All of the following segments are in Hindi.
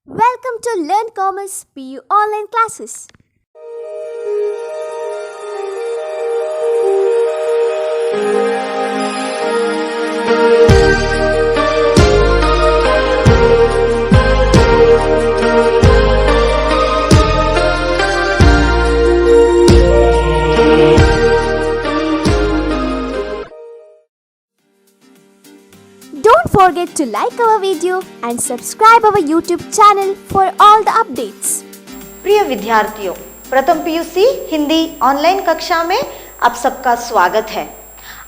Welcome to Learn Commerce PU online classes. Don't forget to like our video and subscribe our YouTube channel for all the updates. प्रिय विद्यार्थियों, प्रथम पीयूसी हिंदी ऑनलाइन कक्षा में आप सबका स्वागत है।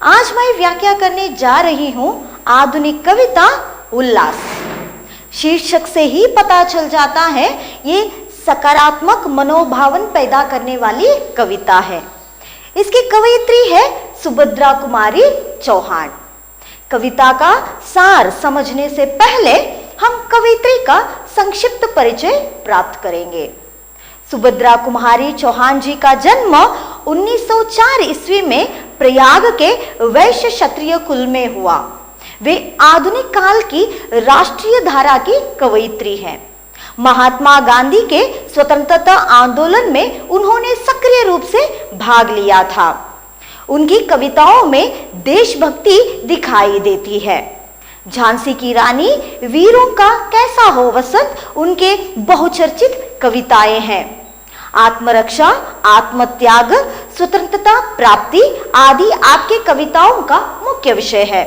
आज मैं व्याख्या करने जा रही हूँ आधुनिक कविता उल्लास। शीर्षक से ही पता चल जाता है ये सकारात्मक मनोभावन पैदा करने वाली कविता है। इसकी कवयित्री है सुभद्रा कुमारी चौहान। कविता का सार समझने से पहले हम कवयित्री का संक्षिप्त परिचय प्राप्त करेंगे। सुभद्रा कुमारी चौहान जी का जन्म 1904 ईस्वी में प्रयाग के वैश्य क्षत्रिय कुल में हुआ। वे आधुनिक काल की राष्ट्रीय धारा की कवयित्री हैं। महात्मा गांधी के स्वतंत्रता आंदोलन में उन्होंने सक्रिय रूप से भाग लिया था। उनकी कविताओं में देशभक्ति दिखाई देती है। झांसी की रानी, वीरों का कैसा हो वसंत उनके बहुचर्चित कविताएं हैं। आत्मरक्षा, आत्मत्याग, स्वतंत्रता प्राप्ति आदि आपके कविताओं का मुख्य विषय है।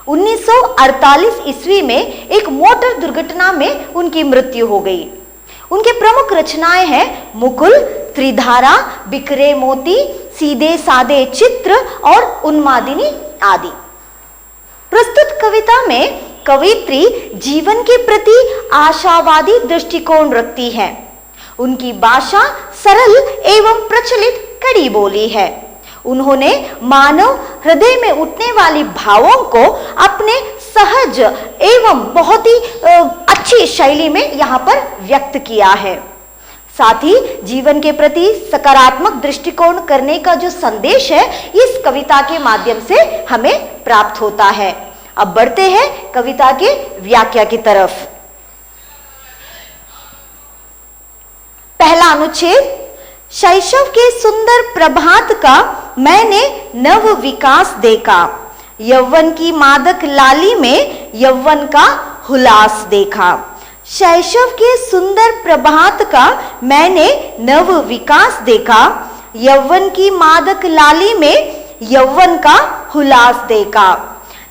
1948 ईस्वी में एक मोटर दुर्घटना में उनकी मृत्यु हो गई। उनके प्रमुख रचनाएं हैं मुकुल, त्रिधारा, बिखरे मोती, सीधे सादे चित्र और उन्मादिनी आदि। प्रस्तुत कविता में कवयित्री जीवन के प्रति आशावादी दृष्टिकोण रखती है। उनकी भाषा सरल एवं प्रचलित कड़ी बोली है। उन्होंने मानव हृदय में उठने वाली भावों को अपने सहज एवं बहुत ही अच्छी शैली में यहाँ पर व्यक्त किया है। साथ ही जीवन के प्रति सकारात्मक दृष्टिकोण करने का जो संदेश है इस कविता के माध्यम से हमें प्राप्त होता है। अब बढ़ते हैं कविता के व्याख्या की तरफ। पहला अनुच्छेद, शैशव के सुंदर प्रभात का मैंने नव विकास देखा, यौवन की मादक लाली में यौवन का हुलास देखा। शैशव के सुंदर प्रभात का मैंने नव विकास देखा, यौवन की मादक लाली में यौवन का हुलास देखा।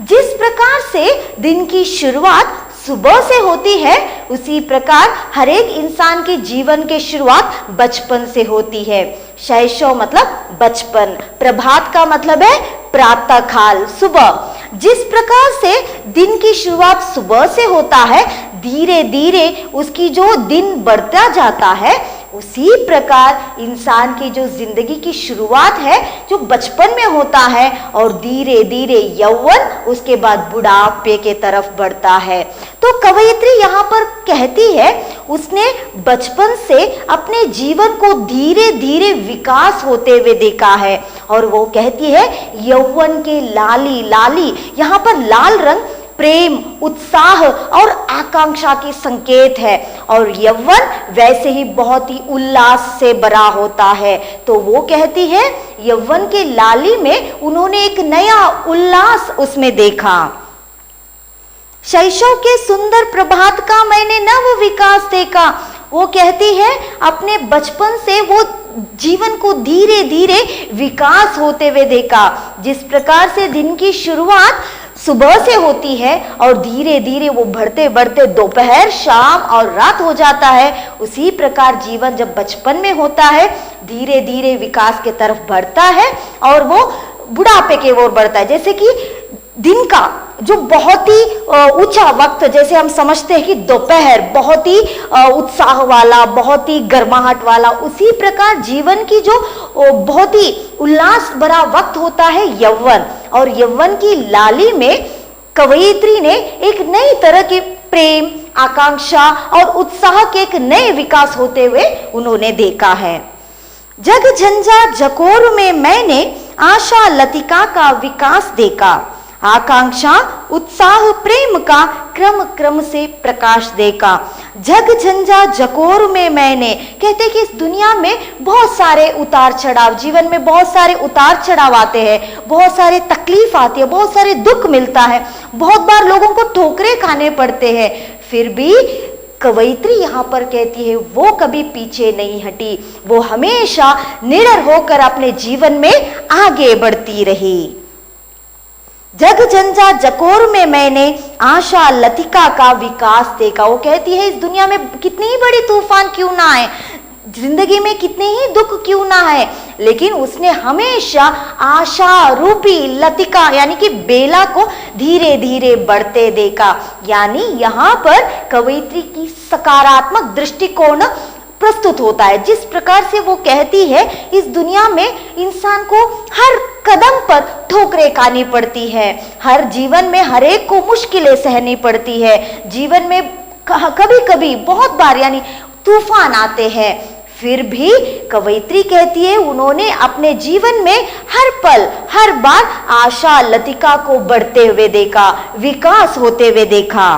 जिस प्रकार से दिन की शुरुआत सुबह से होती है उसी प्रकार हर एक इंसान के जीवन की शुरुआत बचपन से होती है। शैशव मतलब बचपन, प्रभात का मतलब है प्रातः काल, सुबह। जिस प्रकार से दिन की शुरुआत सुबह से होता है, धीरे धीरे उसकी जो दिन बढ़ता जाता है, उसी प्रकार इंसान की जो जिंदगी की शुरुआत है जो बचपन में होता है और धीरे धीरे यौवन, उसके बाद बुढ़ापे के तरफ बढ़ता है। तो कवयित्री यहाँ पर कहती है उसने बचपन से अपने जीवन को धीरे धीरे विकास होते हुए देखा है और वो कहती है यौवन के लाली, लाली यहाँ पर लाल रंग प्रेम, उत्साह और आकांक्षा की संकेत है और यौवन वैसे ही बहुत ही उल्लास से भरा होता है। तो वो कहती है यौवन के लाली में उन्होंने एक नया उल्लास उसमें देखा। शैशव के सुंदर प्रभात का मैंने नव विकास देखा। वो कहती है अपने बचपन से वो जीवन को धीरे धीरे विकास होते हुए देखा। जिस प्रकार से दिन की शुरुआत सुबह से होती है और धीरे धीरे वो बढ़ते बढ़ते दोपहर, शाम और रात हो जाता है, उसी प्रकार जीवन जब बचपन में होता है धीरे धीरे विकास के तरफ बढ़ता है और वो बुढ़ापे की ओर बढ़ता है। जैसे कि दिन का जो बहुत ही ऊंचा वक्त, जैसे हम समझते हैं कि दोपहर बहुत ही उत्साह वाला, बहुत ही गर्माहट वाला, उसी प्रकार जीवन की जो बहुत ही उल्लास भरा वक्त होता है यौवन। और यौवन की लाली में कवयित्री ने एक नई तरह के प्रेम, आकांक्षा और उत्साह के एक नए विकास होते हुए उन्होंने देखा है। जग झंझा जकोर में मैंने आशा लतिका का विकास देखा, आकांक्षा उत्साह प्रेम का क्रम क्रम से प्रकाश देगा। जग झंझा जकोर में मैंने, कहते कि इस दुनिया में बहुत सारे उतार चढ़ाव, जीवन में बहुत सारे उतार चढ़ाव आते हैं, बहुत सारे तकलीफ आती है, बहुत सारे दुख मिलता है, बहुत बार लोगों को ठोकरे खाने पड़ते हैं, फिर भी कवयित्री यहाँ पर कहती है वो कभी पीछे नहीं हटी, वो हमेशा निडर होकर अपने जीवन में आगे बढ़ती रही। जग झंझा जकोर में मैंने आशा लतिका का विकास देखा। वो कहती है इस दुनिया में कितनी ही बड़ी तूफान क्यों ना आए, जिंदगी में कितने ही दुख क्यों ना है, लेकिन उसने हमेशा आशा रूपी लतिका यानी कि बेला को धीरे धीरे बढ़ते देखा। यानी यहाँ पर कवयित्री की सकारात्मक दृष्टिकोण प्रस्तुत होता है। जिस प्रकार से वो कहती है इस दुनिया में इंसान को हर कदम पर ठोकरें खानी पड़ती है, हर जीवन में हर एक को मुश्किलें सहनी पड़ती है, जीवन में कभी कभी बहुत बार यानी तूफान आते हैं, फिर भी कवयित्री कहती है उन्होंने अपने जीवन में हर पल हर बार आशा लतिका को बढ़ते हुए देखा, विकास होते हुए देखा।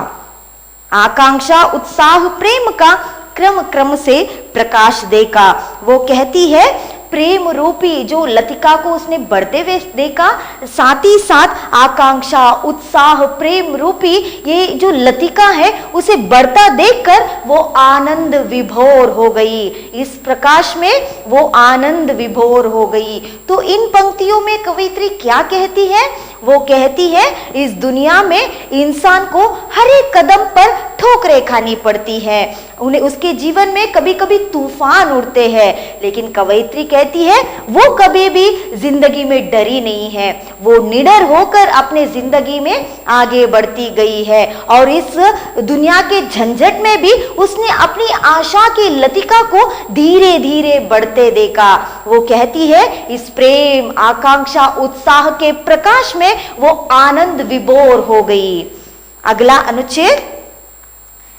आकांक्षा उत्साह प्रेम का क्रम क्रम से प्रकाश देखा। वो कहती है प्रेम रूपी जो लतिका को उसने बढ़ते हुए देखा, साथ ही साथ आकांक्षा उत्साह प्रेम रूपी ये जो लतिका है उसे बढ़ता देखकर वो आनंद विभोर हो गई, इस प्रकाश में वो आनंद विभोर हो गई। तो इन पंक्तियों में कवयित्री क्या कहती है? वो कहती है इस दुनिया में इंसान को हर एक कदम पर ठोकरें खानी पड़ती है, उन्हें उसके जीवन में कभी कभी तूफान उड़ते हैं, लेकिन कवयित्री कहती है वो कभी भी जिंदगी में डरी नहीं है, वो निडर होकर अपने जिंदगी में आगे बढ़ती गई है और इस दुनिया के झंझट में भी उसने अपनी आशा की लतिका को धीरे धीरे बढ़ते देखा। वो कहती है इस प्रेम आकांक्षा उत्साह के प्रकाश में वो आनंद विभोर हो गई। अगला अनुच्छेद,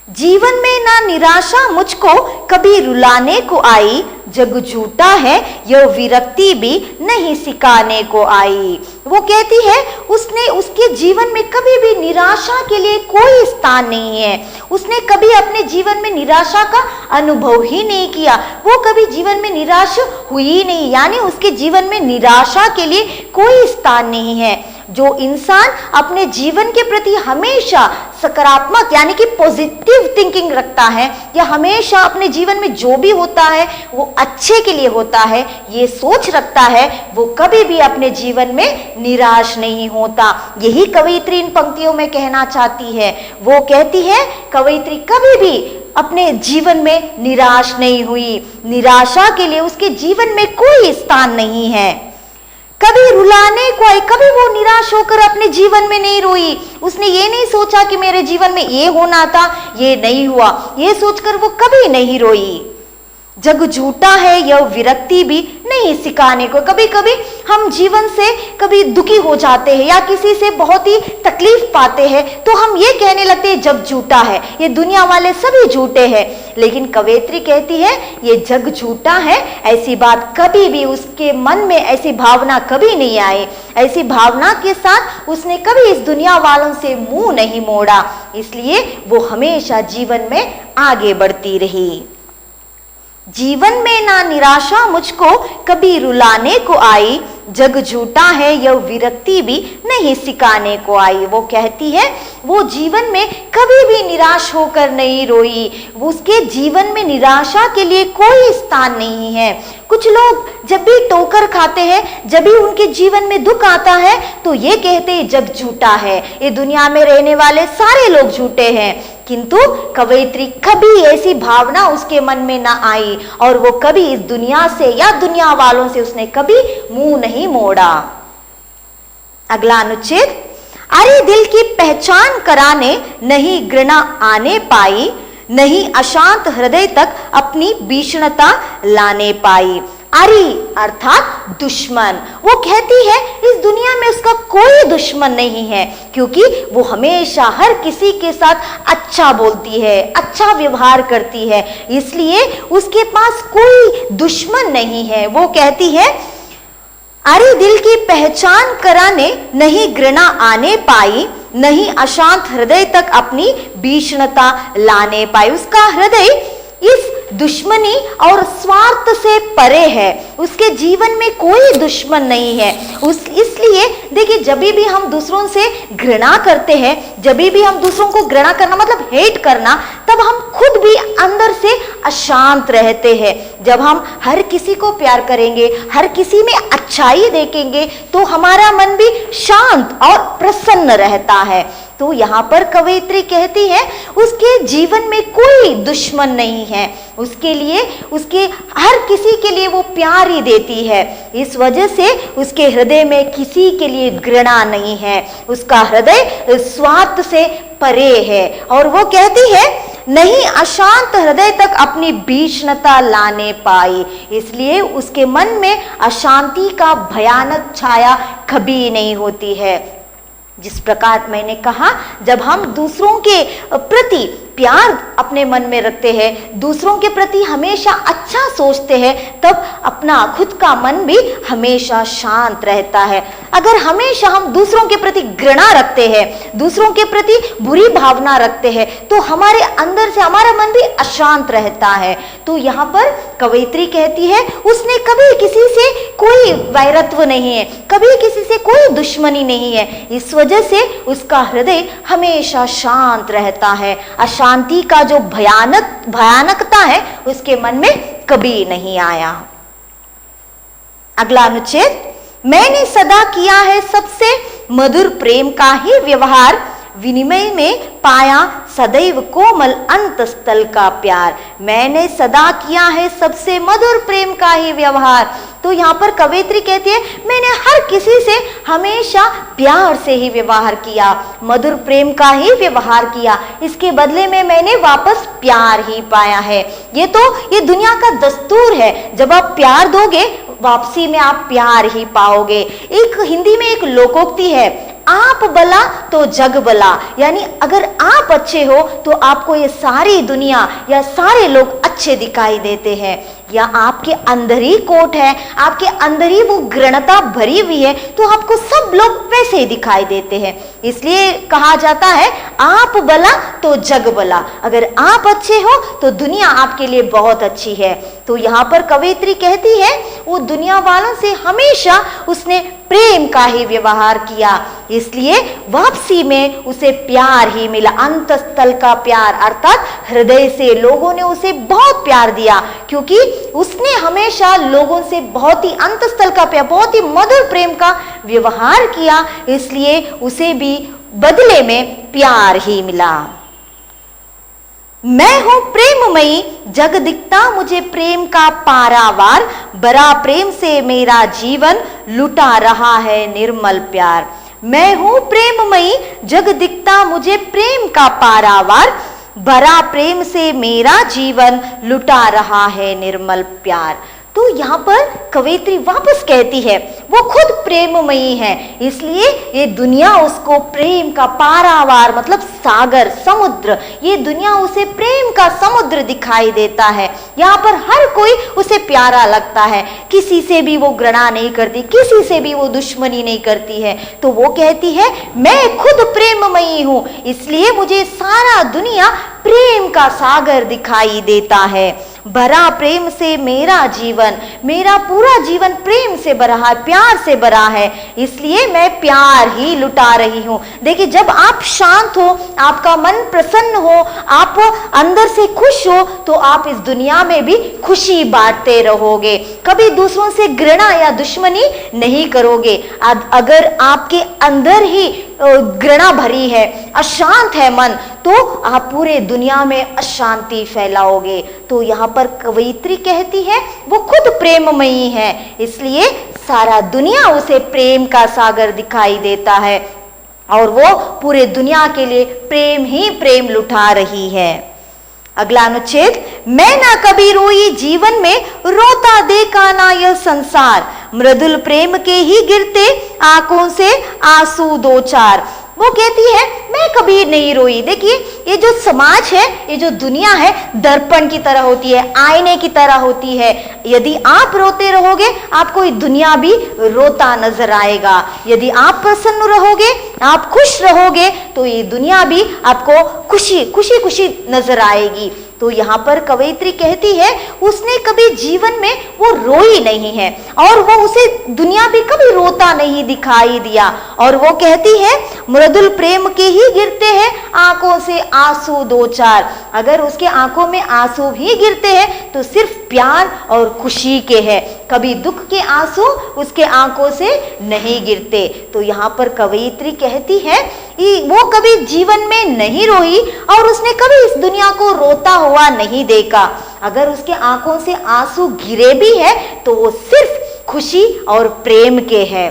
जीवन में ना निराशा मुझको कभी रुलाने को आई, जग झूठा है यह विरक्ति भी नहीं सिखाने को आई। वो कहती है उसने उसके जीवन में कभी भी निराशा के लिए कोई स्थान नहीं है, उसने कभी अपने जीवन में निराशा का अनुभव ही नहीं किया, वो कभी जीवन में निराश हुई ही नहीं, यानी उसके जीवन में निराशा के लिए कोई स्थान नहीं है। जो इंसान अपने जीवन के प्रति हमेशा सकारात्मक यानी कि पॉजिटिव थिंकिंग रखता है या हमेशा अपने जीवन में जो भी होता है वो अच्छे के लिए होता है, ये सोच रखता है, वो कभी भी अपने जीवन में निराश नहीं होता। यही कवयित्री इन पंक्तियों में कहना चाहती है। वो कहती है कवयित्री कभी भी अपने जीवन में निराश नहीं हुई, निराशा के लिए उसके जीवन में कोई स्थान नहीं है। कभी रुलाने को आई, कभी वो निराश होकर अपने जीवन में नहीं रोई, उसने ये नहीं सोचा कि मेरे जीवन में ये होना था ये नहीं हुआ, ये सोचकर वो कभी नहीं रोई। जग झूठा है यह विरक्ति भी नहीं सिखाने को, कभी कभी हम जीवन से कभी दुखी हो जाते हैं या किसी से बहुत ही तकलीफ पाते हैं तो हम ये कहने लगते हैं जग झूठा है, ये दुनिया वाले सभी झूठे हैं, लेकिन कवयित्री कहती है ये जग झूठा है, ऐसी बात कभी भी उसके मन में ऐसी भावना कभी नहीं आई, ऐसी भावना के साथ उसने कभी इस दुनिया वालों से मुंह नहीं मोड़ा, इसलिए वो हमेशा जीवन में आगे बढ़ती रही। जीवन में ना निराशा मुझको कभी रुलाने को आई, जग झूठा है यह विरक्ति भी नहीं सिखाने को आई। वो कहती है वो जीवन में कभी भी निराश होकर नहीं रोई, उसके जीवन में निराशा के लिए कोई स्थान नहीं है। कुछ लोग जब भी ठोकर खाते हैं, जब भी उनके जीवन में दुख आता है तो ये कहते हैं जग झूठा है, ये दुनिया में रहने वाले सारे लोग झूठे हैं, किंतु कवयित्री कभी ऐसी भावना उसके मन में ना आई और वो कभी इस दुनिया से या दुनिया वालों से उसने कभी मुंह नहीं मोड़ा। अगला अनुच्छेद, अरे दिल की पहचान कराने नहीं घृणा आने पाई, नहीं अशांत हृदय तक अपनी भीषणता लाने पाई। अरी अर्थात दुश्मन। वो कहती है इस दुनिया में उसका कोई दुश्मन नहीं है, क्योंकि वो हमेशा हर किसी के साथ अच्छा बोलती है, अच्छा व्यवहार करती है, इसलिए उसके पास कोई दुश्मन नहीं है। वो कहती है अरे दिल की पहचान कराने नहीं घृणा आने पाई, नहीं अशांत हृदय तक अपनी भीषणता लाने पाई। उसका हृदय इस दुश्मनी और स्वार्थ से परे है, उसके जीवन में कोई दुश्मन नहीं है। इसलिए देखिए, जब भी हम दूसरों से घृणा करते हैं, जब भी हम दूसरों को घृणा करना मतलब हेट करना, तब हम खुद भी अंदर से अशांत रहते हैं। जब हम हर किसी को प्यार करेंगे, हर किसी में अच्छाई देखेंगे, तो हमारा मन भी शांत और प्रसन्न रहता है। तो यहाँ पर कवयित्री कहती है उसके जीवन में कोई दुश्मन नहीं है, उसके लिए, उसके हर किसी के लिए वो प्यार ही देती है। इस वजह से उसके हृदय में किसी के लिए घृणा नहीं है, उसका हृदय स्वार्थ से परे है। और वो कहती है नहीं अशांत हृदय तक अपनी भीषणता लाने पाई, इसलिए उसके मन में अशांति का भयानक छाया कभी नहीं होती है। जिस प्रकार मैंने कहा, जब हम दूसरों के प्रति प्यार अपने मन में रखते हैं, दूसरों के प्रति हमेशा अच्छा सोचते हैं, तब अपना खुद का मन भी हमेशा शांत रहता है। अगर हमेशा हम दूसरों के प्रति घृणा रखते हैं, दूसरों के प्रति बुरी भावना रखते हैं, तो हमारे अंदर से हमारा मन भी अशांत रहता है। तो यहाँ पर कवयित्री कहती है उसने कभी किसी से कोई वैरत्व नहीं है, कभी किसी से कोई दुश्मनी नहीं है, इस वजह से उसका हृदय हमेशा शांत रहता है। अशांति का जो भयानकता है उसके मन में कभी नहीं आया। अगला अनुच्छेद, मैंने सदा किया है सबसे मधुर प्रेम का ही व्यवहार, विनिमय में पाया सदैव कोमल अंतस्थल का प्यार। मैंने सदा किया है सबसे मधुर प्रेम का ही व्यवहार। तो यहाँ पर कवयित्री कहती है मैंने हर किसी से हमेशा प्यार से ही व्यवहार किया, मधुर प्रेम का ही व्यवहार किया, इसके बदले में मैंने वापस प्यार ही पाया है। ये दुनिया का दस्तूर है, जब आप प्यार दोगे वापसी में आप प्यार ही पाओगे। एक हिंदी में एक लोकोक्ति है, आप भला तो जग भला, यानी अगर आप अच्छे हो तो आपको ये सारी दुनिया या सारे लोग अच्छे दिखाई देते हैं। या आपके अंदर ही कोट है, आपके अंदर ही वो घृणता भरी हुई है, तो आपको सब लोग वैसे ही दिखाई देते हैं। इसलिए कहा जाता है आप भला तो जग भला, अगर आप अच्छे हो तो दुनिया आपके लिए बहुत अच्छी है। तो यहाँ पर कवयित्री कहती है वो दुनिया वालों से हमेशा उसने प्रेम का ही व्यवहार किया, इसलिए वापसी में उसे प्यार ही मिला, अंतस्थल का प्यार, अर्थात हृदय से लोगों ने उसे बहुत प्यार दिया, क्योंकि उसने हमेशा लोगों से बहुत ही अंतस्थल का प्यार, बहुत ही मधुर प्रेम का व्यवहार किया, इसलिए उसे भी बदले में प्यार ही मिला। मैं हूं प्रेममयी, जग दिखता मुझे प्रेम का पारावार, बड़ा प्रेम से मेरा जीवन लुटा रहा है निर्मल प्यार। मैं हूं प्रेममयी, जग दिखता मुझे प्रेम का पारावार, भरा प्रेम से मेरा जीवन लुटा रहा है निर्मल प्यार। तो यहाँ पर कवयित्री वापस कहती है वो खुद प्रेममयी है, इसलिए ये दुनिया उसको प्रेम का पारावार मतलब सागर, समुद्र, ये दुनिया उसे प्रेम का समुद्र दिखाई देता है। यहाँ पर हर कोई उसे प्यारा लगता है, किसी से भी वो घृणा नहीं करती, किसी से भी वो दुश्मनी नहीं करती है। तो वो कहती है मैं खुद प्रेममयी हूँ, इसलिए मुझे सारा दुनिया प्रेम का सागर दिखाई देता है। भरा प्रेम से मेरा जीवन, मेरा पूरा जीवन प्रेम से भरा है, प्यार से भरा है, इसलिए मैं प्यार ही लुटा रही हूँ। देखिए, जब आप शांत हो, आपका मन प्रसन्न हो, आप अंदर से खुश हो, तो आप इस दुनिया में भी खुशी बांटते रहोगे, कभी दूसरों से घृणा या दुश्मनी नहीं करोगे। अगर आपके अंदर ही घृणा भरी है, अशांत है मन, तो आप पूरे दुनिया में अशांति फैलाओगे। तो यहाँ पर कवयित्री कहती है वो खुद प्रेममयी है, इसलिए सारा दुनिया उसे प्रेम का सागर दिखाई देता है और वो पूरे दुनिया के लिए प्रेम ही प्रेम लुटा रही है। अगला अनुच्छेद, मैं ना कभी रोई जीवन में, रोता देखा ना यह संसार, मृदुल प्रेम के ही गिरते आंखों से आंसू दो चार। वो कहती है मैं कभी नहीं रोई। देखिए ये जो समाज है, ये जो दुनिया है, दर्पण की तरह होती है, आईने की तरह होती है। यदि आप रोते रहोगे आपको ये दुनिया भी रोता नजर आएगा। यदि आप प्रसन्न रहोगे, आप खुश रहोगे, तो ये दुनिया भी आपको खुशी खुशी खुशी नजर आएगी। तो यहाँ पर कवयित्री कहती है उसने कभी जीवन में वो रोई नहीं है और वो उसे दुनिया भी कभी रोता नहीं दिखाई दिया। और वो कहती है मृदुल प्रेम के ही गिरते हैं आंखों से आंसू दो चार। अगर उसके आंखों में आंसू भी गिरते हैं तो सिर्फ प्यार और खुशी के हैं, कभी दुख के आंसू उसके आंखों से नहीं गिरते। तो यहाँ पर कवयित्री कहती है वो कभी जीवन में नहीं रोई और उसने कभी इस दुनिया को रोता हुआ नहीं देखा। अगर उसके आंखों से आंसू गिरे भी है तो वो सिर्फ खुशी और प्रेम के हैं।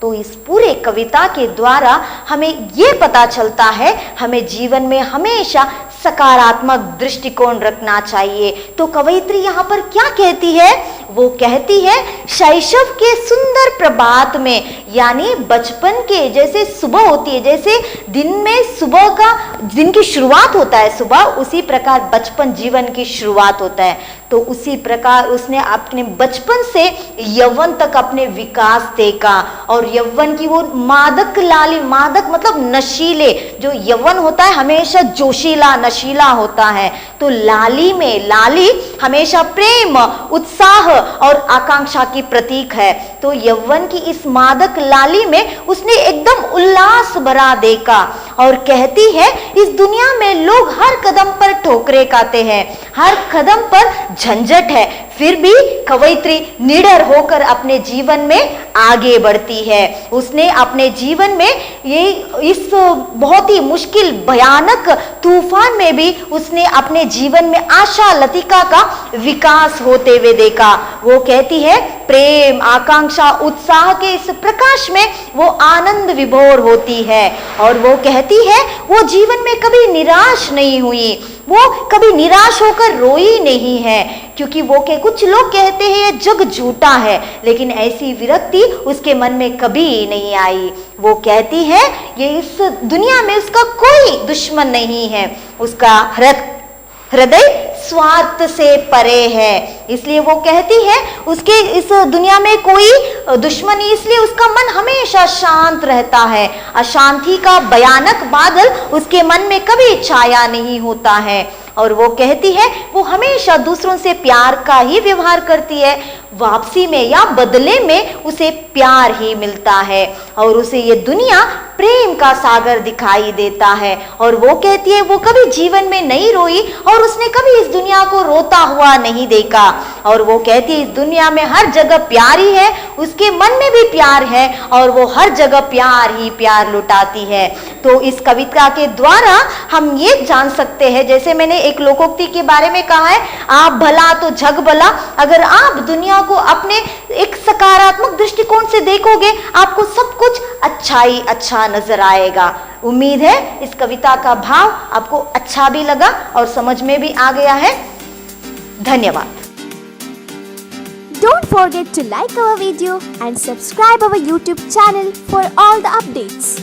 तो इस पूरे कविता के द्वारा हमें ये पता चलता है हमें जीवन में हमेशा सकारात्मक दृष्टिकोण रखना चाहिए। तो कवयित्री यहाँ पर क्या कहती है? वो कहती है शैशव के सुंदर प्रभात में, यानी बचपन के जैसे सुबह होती है, जैसे दिन में सुबह का दिन की शुरुआत होता है सुबह, उसी प्रकार बचपन जीवन की शुरुआत होता है। तो उसी प्रकार उसने अपने बचपन से यौवन तक अपने विकास देखा और यौवन की वो मादक लाली, मादक मतलब नशीले, जो यौवन होता है हमेशा जोशीला नशीला होता है। तो लाली में, लाली हमेशा प्रेम, उत्साह और आकांक्षा की प्रतीक है। तो यौवन की इस मादक लाली में उसने एकदम उल्लास भरा देखा और कहती है इस दुनिया में लोग हर कदम पर ठोकरें खाते हैं, हर कदम पर झंझट है, फिर भी कवयित्री निडर होकर अपने जीवन में आगे बढ़ती है। उसने अपने जीवन में ये इस बहुत ही मुश्किल भयानक तूफान में भी उसने अपने जीवन में आशा लतिका का विकास होते हुए देखा। वो कहती है प्रेम, आकांक्षा, उत्साह के इस प्रकाश में वो आनंद विभोर होती है। और वो कहती है वो जीवन में कभी निराश नहीं हुई, वो कभी निराश होकर रोई नहीं है, क्योंकि वो के कुछ लोग कहते हैं ये जग झूठा है, लेकिन ऐसी विरक्ति उसके मन में कभी नहीं आई। वो कहती है ये इस दुनिया में उसका कोई दुश्मन नहीं है, उसका हृदय स्वार्थ से परे है, इसलिए वो कहती है उसके इस दुनिया में कोई दुश्मन नहीं, इसलिए उसका मन हमेशा शांत रहता है। अशांति का भयानक बादल उसके मन में कभी छाया नहीं होता है। और वो कहती है वो हमेशा दूसरों से प्यार का ही व्यवहार करती है, वापसी में या बदले में उसे प्यार ही मिलता है और उसे ये दुनिया प्रेम का सागर दिखाई देता है। और वो कहती है वो कभी जीवन में नहीं रोई और उसने कभी इस दुनिया को रोता हुआ नहीं देखा। और वो कहती है इस दुनिया में हर जगह प्यार ही है, उसके मन में भी प्यार है और वो हर जगह प्यार ही प्यार लुटाती है। तो इस कविता के द्वारा हम ये जान सकते हैं, जैसे मैंने एक लोकोक्ति के बारे में कहा है, आप भला तो जग भला। अगर आप दुनिया को अपने एक सकारात्मक दृष्टिकोण से देखोगे आपको सब कुछ अच्छा ही अच्छा नजर आएगा। उम्मीद है इस कविता का भाव आपको अच्छा भी लगा और समझ में भी आ गया है। धन्यवाद। Don't forget to like our video and subscribe our YouTube channel for all the updates.